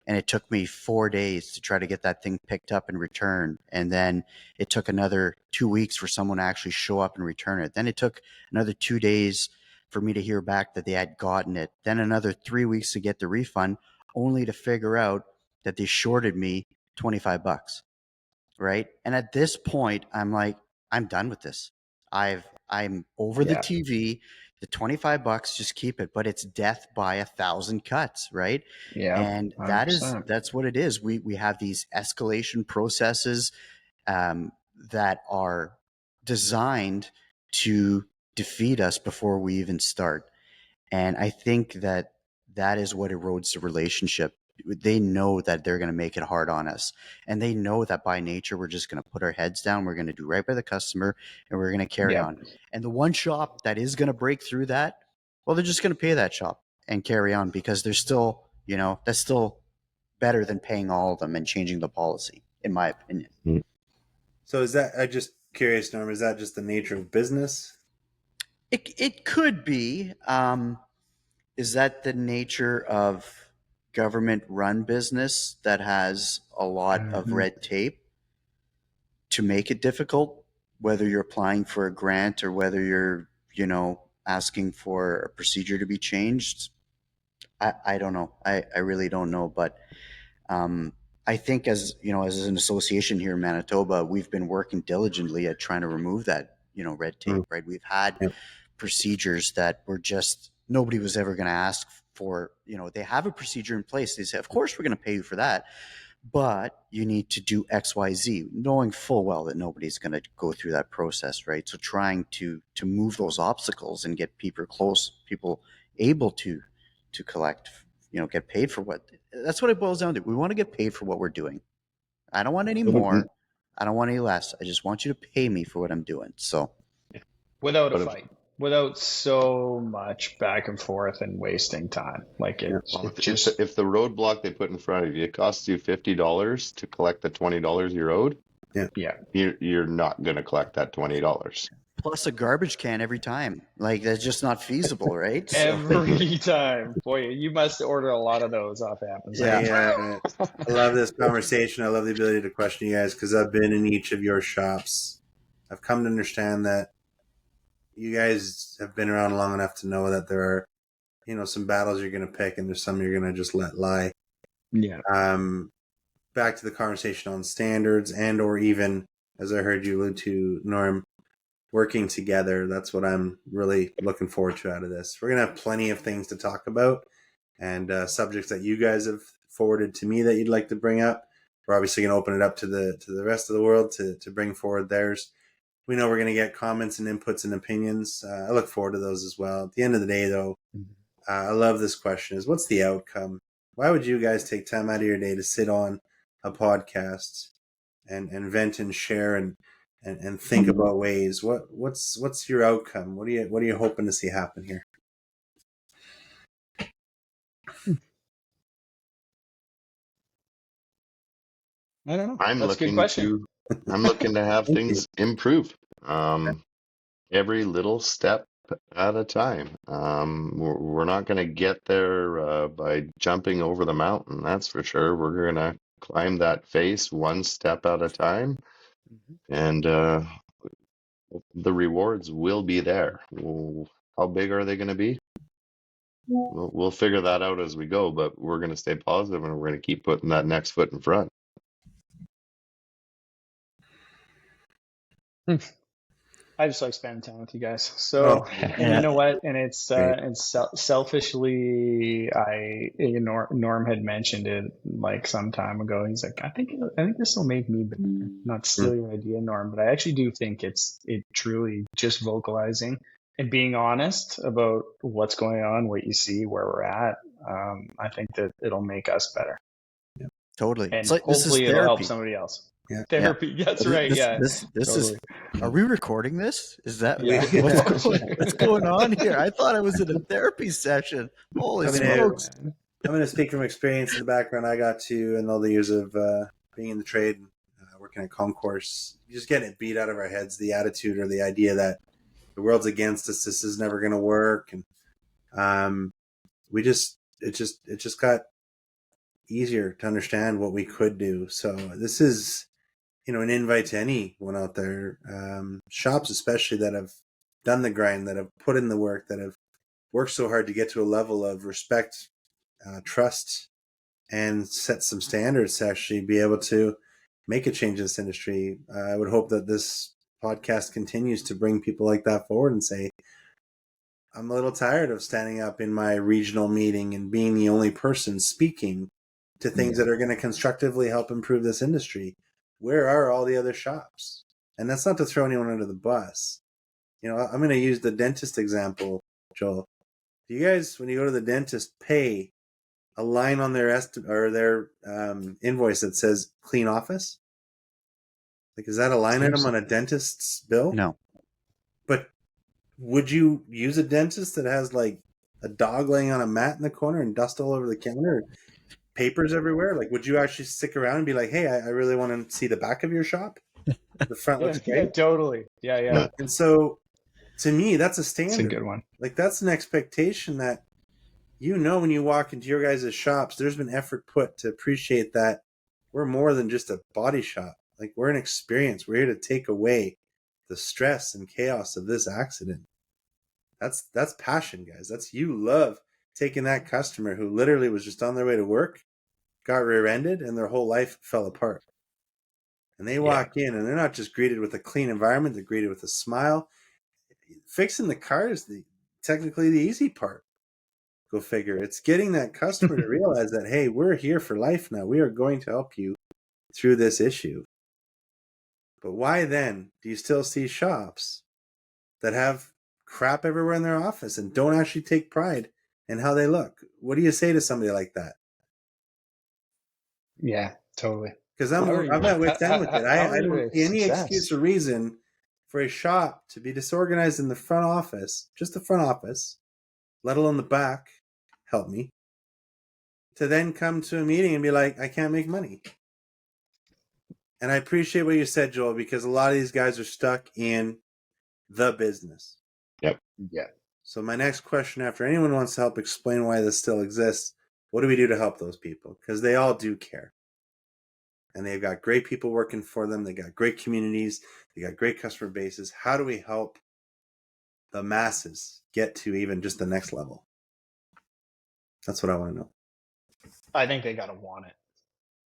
Speaker 3: And it took me 4 days to try to get that thing picked up and returned. And then it took another 2 weeks for someone to actually show up and return it. Then it took another 2 days for me to hear back that they had gotten it. Then another 3 weeks to get the refund, only to figure out that they shorted me $25, right? And at this point, I'm like, I'm done with this. I'm over the
Speaker 5: Yeah.
Speaker 3: TV. The $25, just keep it. But it's death by 1,000 cuts, right?
Speaker 5: Yeah.
Speaker 3: And
Speaker 5: 100%.
Speaker 3: that's what it is. We have these escalation processes that are designed to defeat us before we even start. And I think that is what erodes the relationship. they know that they're going to make it hard on us. And they know that by nature, we're just going to put our heads down. We're going to do right by the customer and we're going to carry
Speaker 5: Yeah.
Speaker 3: on. And the one shop that is going to break through that, well, they're just going to pay that shop and carry on because they're still, that's still better than paying all of them and changing the policy, in my opinion.
Speaker 2: So is that, I just curious, Norm, is that just the nature of business?
Speaker 3: It could be. Is that the nature of government run business that has a lot of red tape to make it difficult, whether you're applying for a grant or whether you're, asking for a procedure to be changed? I don't know. I really don't know. But I think as an association here in Manitoba, we've been working diligently at trying to remove that, red tape, right? We've had
Speaker 2: Yep.
Speaker 3: procedures that were just, nobody was ever going to ask for, they have a procedure in place. They say, of course, we're going to pay you for that, but you need to do X, Y, Z, knowing full well that nobody's going to go through that process, right? So trying to move those obstacles and get people able to collect, get paid for what, that's what it boils down to. We want to get paid for what we're doing. I don't want any more. I don't want any less. I just want you to pay me for what I'm doing. So
Speaker 5: Without a
Speaker 4: But if,
Speaker 5: fight, without so much back and forth and wasting time. Like it just,
Speaker 4: if the roadblock they put in front of you, it costs you $50 to collect the $20 you're owed,
Speaker 5: yeah.
Speaker 4: you're not going to collect that $20.
Speaker 3: plus a garbage can every time. Like that's just not feasible, right? So,
Speaker 5: Every time. Boy, you must order a lot of those off Amazon.
Speaker 3: Yeah.
Speaker 2: I love this conversation. I love the ability to question you guys because I've been in each of your shops. I've come to understand that you guys have been around long enough to know that there are, some battles you're going to pick and there's some you're going to just let lie.
Speaker 5: Yeah.
Speaker 2: Back to the conversation on standards and or even, as I heard you allude to, Norm, working together. That's what I'm really looking forward to out of this. We're going to have plenty of things to talk about and subjects that you guys have forwarded to me that you'd like to bring up. We're obviously going to open it up to the rest of the world to bring forward theirs. We know we're going to get comments and inputs and opinions. I look forward to those as well. At the end of the day, though, I love this question is what's the outcome? Why would you guys take time out of your day to sit on a podcast and vent and share and think about ways? What's your outcome? What are you hoping to see happen here?
Speaker 5: I don't know.
Speaker 4: I'm
Speaker 5: That's a good
Speaker 4: looking
Speaker 5: question.
Speaker 4: I'm looking to have
Speaker 2: Thank
Speaker 4: things improve. Every little step at a time. We're not going to get there by jumping over the mountain, that's for sure. We're going to climb that face one step at a time, and the rewards will be there. How big are they going to be? We'll figure that out as we go, but we're going to stay positive and we're going to keep putting that next foot in front.
Speaker 5: I just like spending time with you guys. So, and you know what? And it's selfishly, Norm had mentioned it like some time ago. He's like, I think this will make me better. Not steal your idea, Norm, but I actually do think it truly just vocalizing and being honest about what's going on, what you see, where we're at. I think that it'll make us better.
Speaker 3: Totally.
Speaker 5: And
Speaker 3: It's like, this is
Speaker 5: hopefully it'll help
Speaker 3: therapy.
Speaker 5: somebody else.
Speaker 2: Yeah.
Speaker 5: Therapy. That's right. Yeah.
Speaker 3: This
Speaker 5: Totally.
Speaker 3: is. Are we recording this? Is that
Speaker 5: Yeah.
Speaker 3: what's going on here? I thought I was in a therapy session. Holy smokes!
Speaker 2: I'm going to speak from experience in the background I got to in all the years of being in the trade and working at Concourse. You just getting it beat out of our heads, the attitude or the idea that the world's against us. This is never going to work, and it just got easier to understand what we could do. So this is, an invite to anyone out there, shops especially that have done the grind, that have put in the work, that have worked so hard to get to a level of respect, trust, and set some standards to actually be able to make a change in this industry. I would hope that this podcast continues to bring people like that forward and say, I'm a little tired of standing up in my regional meeting and being the only person speaking to things that are going to constructively help improve this industry. Where are all the other shops? And that's not to throw anyone under the bus. I'm going to use the dentist example, Joel. Do you guys, when you go to the dentist, pay a line on their invoice that says clean office? Like, is that a line item on a dentist's bill?
Speaker 3: No.
Speaker 2: But would you use a dentist that has like a dog laying on a mat in the corner and dust all over the counter, papers everywhere? Like, would you actually stick around and be like, hey, I really want to see the back of your shop? The front looks great.
Speaker 5: Yeah, totally. Yeah.
Speaker 2: And so to me, that's a standard.
Speaker 5: It's a good one.
Speaker 2: Like, that's an expectation that, when you walk into your guys' shops, there's been effort put to appreciate that we're more than just a body shop. Like, we're an experience. We're here to take away the stress and chaos of this accident. That's passion, guys. That's, you love taking that customer who literally was just on their way to work, got rear-ended, and their whole life fell apart. And they walk in and they're not just greeted with a clean environment, they're greeted with a smile. Fixing the car is technically the easy part. Go figure. It's getting that customer to realize that, hey, we're here for life now. We are going to help you through this issue. But why then do you still see shops that have crap everywhere in their office and don't actually take pride in how they look? What do you say to somebody like that?
Speaker 5: Yeah, totally.
Speaker 2: Because I'm at wit's end with it. I don't see any excuse or reason for a shop to be disorganized in the front office, just the front office, let alone the back, help me, to then come to a meeting and be like, I can't make money. And I appreciate what you said, Joel, because a lot of these guys are stuck in the business.
Speaker 4: Yep.
Speaker 5: Yeah.
Speaker 2: So my next question, after anyone wants to help explain why this still exists, what do we do to help those people? Because they all do care. And they've got great people working for them. They got great communities. They got great customer bases. How do we help the masses get to even just the next level? That's what I want to know.
Speaker 5: I think they gotta want it.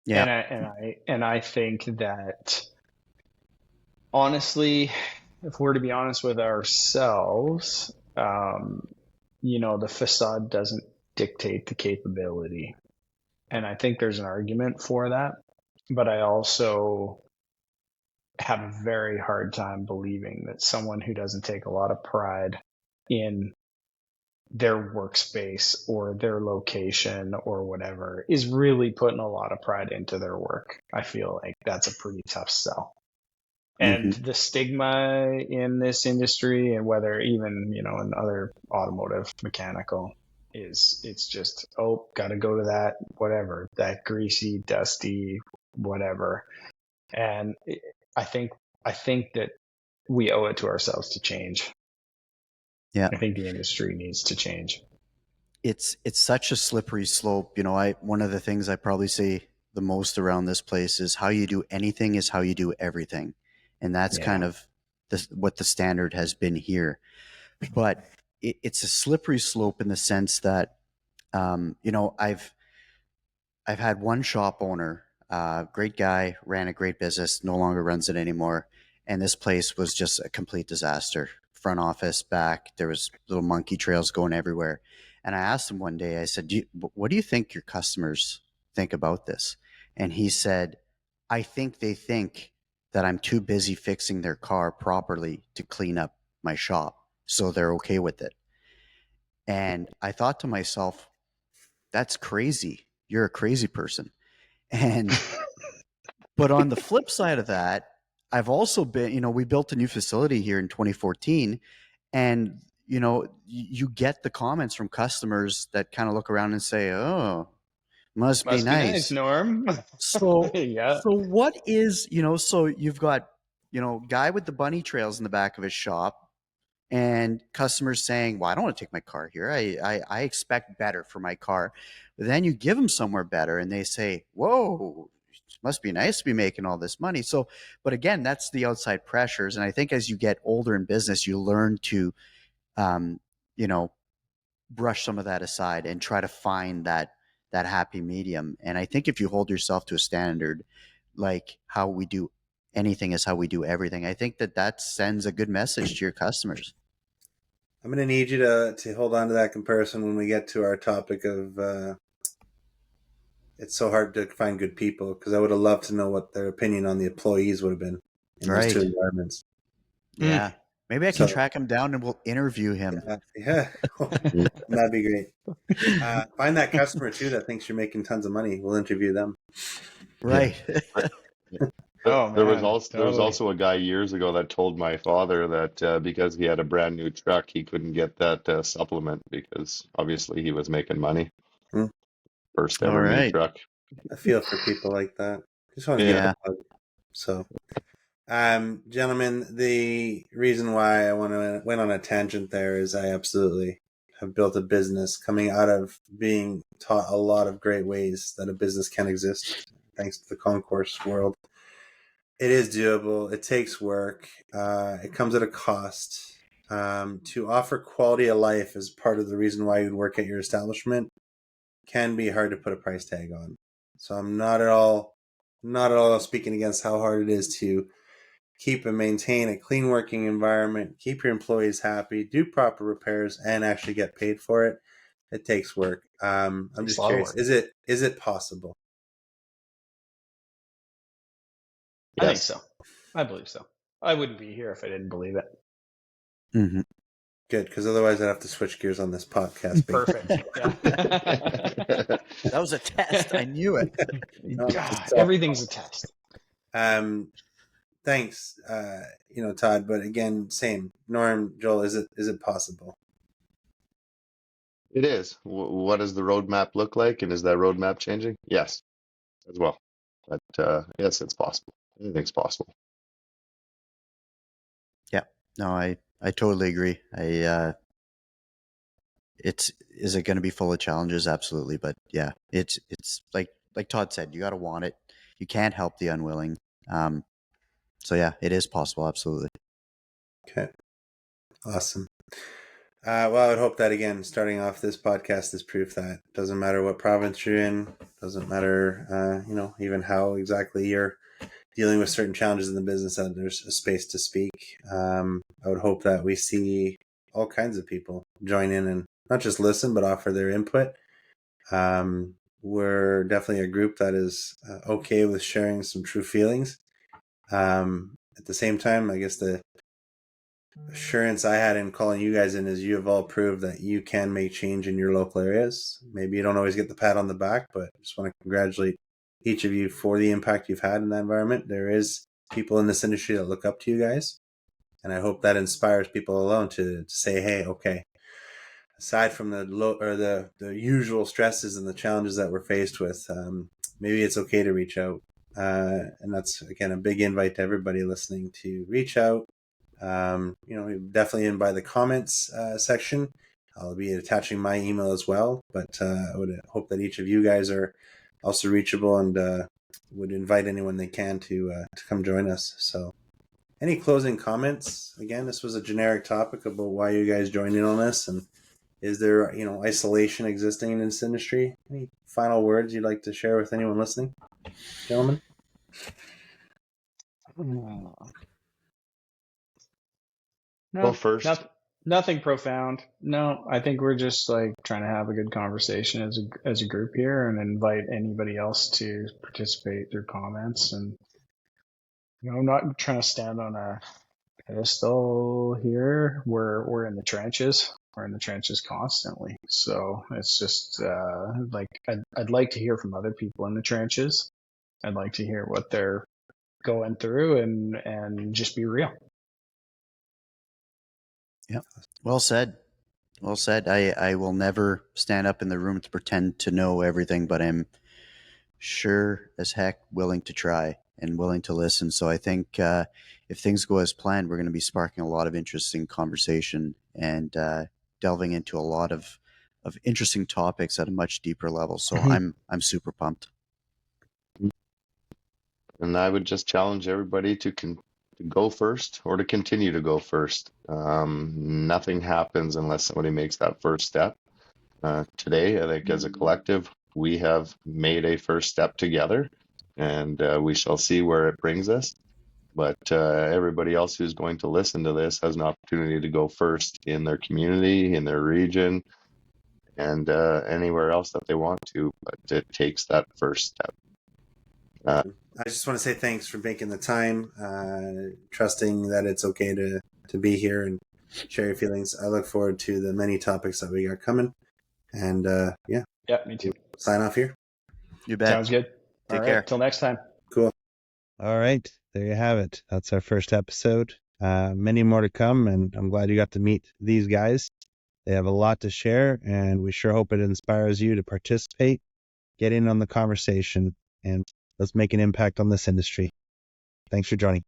Speaker 3: Yeah.
Speaker 5: And I think that, honestly, if we're to be honest with ourselves, the facade doesn't dictate the capability. And I think there's an argument for that. But I also have a very hard time believing that someone who doesn't take a lot of pride in their workspace or their location or whatever is really putting a lot of pride into their work. I feel like that's a pretty tough sell. And the stigma in this industry, and whether even, in other automotive mechanical, it's just, gotta go to that, whatever, that greasy, dusty, whatever. And I think that we owe it to ourselves to change.
Speaker 3: Yeah.
Speaker 5: I think the industry needs to change.
Speaker 3: It's such a slippery slope. One of the things I probably say the most around this place is how you do anything is how you do everything. And that's kind of what the standard has been here. But it's a slippery slope in the sense that, I've had one shop owner, great guy, ran a great business, no longer runs it anymore. And this place was just a complete disaster. Front office, back, there was little monkey trails going everywhere. And I asked him one day, I said, what do you think your customers think about this? And he said, I think they think that I'm too busy fixing their car properly to clean up my shop. So they're okay with it. And I thought to myself, that's crazy. You're a crazy person. But on the flip side of that, I've also been, we built a new facility here in 2014, and, you get the comments from customers that kind of look around and say, oh, must be nice,
Speaker 5: Norm.
Speaker 3: So,
Speaker 5: Yeah.
Speaker 3: so what is, so you've got, guy with the bunny trails in the back of his shop, and customers saying, well, I don't want to take my car here. I expect better for my car. But then you give them somewhere better and they say, whoa, it must be nice to be making all this money. So, but again, that's the outside pressures. And I think as you get older in business, you learn to, brush some of that aside and try to find that happy medium. And I think if you hold yourself to a standard, like how we do anything is how we do everything, I think that sends a good message to your customers.
Speaker 2: I'm going to need you to hold on to that comparison when we get to our topic of it's so hard to find good people, because I would have loved to know what their opinion on the employees would have been in those two environments.
Speaker 3: Yeah. Maybe I can track him down and we'll interview him.
Speaker 2: Yeah, that'd be great. Find that customer too that thinks you're making tons of money. We'll interview them.
Speaker 3: Right.
Speaker 5: Oh,
Speaker 4: There was
Speaker 5: man, totally.
Speaker 4: also a guy years ago that told my father that because he had a brand new truck, he couldn't get that supplement because obviously he was making money.
Speaker 2: Hmm.
Speaker 4: First
Speaker 3: All
Speaker 4: ever new
Speaker 3: right.
Speaker 4: truck.
Speaker 2: I feel for people like that. Just want to give
Speaker 3: Yeah.
Speaker 2: them a hug. So, gentlemen, the reason why I went on a tangent there is I absolutely have built a business coming out of being taught a lot of great ways that a business can exist, thanks to the concourse world. It is doable. It takes work. It comes at a cost. To offer quality of life as part of the reason why you'd work at your establishment can be hard to put a price tag on. So I'm not at all speaking against how hard it is to keep and maintain a clean working environment, keep your employees happy, do proper repairs, and actually get paid for it. It takes work. I'm
Speaker 5: Takes
Speaker 2: just
Speaker 5: a lot of
Speaker 2: curious,
Speaker 5: work.
Speaker 2: is it possible?
Speaker 5: I think
Speaker 4: Yes.
Speaker 5: so. I believe so. I wouldn't be here if I didn't believe it.
Speaker 3: Mm-hmm.
Speaker 2: Good, because otherwise I'd have to switch gears on this podcast.
Speaker 5: Perfect. Yeah.
Speaker 3: That was a test. I knew it.
Speaker 5: God, everything's a test.
Speaker 2: Thanks, Todd. But again, same. Norm, Joel, is it possible?
Speaker 4: It is. What does the roadmap look like, and is that roadmap changing? Yes, as well. But yes, it's possible. Anything's possible.
Speaker 3: Yeah. No, I totally agree. Is it going to be full of challenges? Absolutely. But yeah, it's like Todd said, you got to want it. You can't help the unwilling. So yeah, it is possible. Absolutely.
Speaker 2: Okay, awesome. Well, I would hope that again, starting off this podcast is proof that doesn't matter what province you're in, doesn't matter, even how exactly you're dealing with certain challenges in the business, that there's a space to speak. I would hope that we see all kinds of people join in and not just listen, but offer their input. We're definitely a group that is okay with sharing some true feelings. At the same time, I guess the assurance I had in calling you guys in is you have all proved that you can make change in your local areas. Maybe you don't always get the pat on the back, but I just want to congratulate each of you for the impact you've had in that environment. There is people in this industry that look up to you guys, and I hope that inspires people alone to say, hey, okay, aside from the usual stresses and the challenges that we're faced with, maybe it's okay to reach out. And that's again a big invite to everybody listening to reach out. Definitely in by the comments section. I'll be attaching my email as well, but I would hope that each of you guys are also reachable and would invite anyone they can to come join us. So, any closing comments? Again, this was a generic topic about why you guys joined in on this, and is there isolation existing in this industry? Any final words you'd like to share with anyone listening, gentlemen?
Speaker 5: No,
Speaker 4: first.
Speaker 5: nothing profound. No, I think we're just like trying to have a good conversation as a group here and invite anybody else to participate through comments. And I'm not trying to stand on a pedestal here. We're in the trenches. We're in the trenches constantly. So it's just like I'd like to hear from other people in the trenches. I'd like to hear what they're going through and just be real.
Speaker 3: Yeah. Well said. Well said. I will never stand up in the room to pretend to know everything, but I'm sure as heck willing to try and willing to listen. So I think if things go as planned, we're going to be sparking a lot of interesting conversation and delving into a lot of interesting topics at a much deeper level. So I'm super pumped.
Speaker 4: And I would just challenge everybody to go first or to continue to go first. Nothing happens unless somebody makes that first step. Today, I think as a collective, we have made a first step together, and we shall see where it brings us. But everybody else who's going to listen to this has an opportunity to go first in their community, in their region, and anywhere else that they want to. But it takes that first step.
Speaker 2: I just want to say thanks for making the time, trusting that it's okay to to be here and share your feelings. I look forward to the many topics that we got coming. And yeah,
Speaker 5: me too.
Speaker 2: sign off here.
Speaker 3: You bet.
Speaker 5: Sounds good.
Speaker 3: Take
Speaker 5: All right,
Speaker 3: care.
Speaker 5: till next time.
Speaker 2: Cool.
Speaker 1: All right, there you have it. That's our first episode. Many more to come, and I'm glad you got to meet these guys. They have a lot to share, and we sure hope it inspires you to participate, get in on the conversation, and let's make an impact on this industry. Thanks for joining.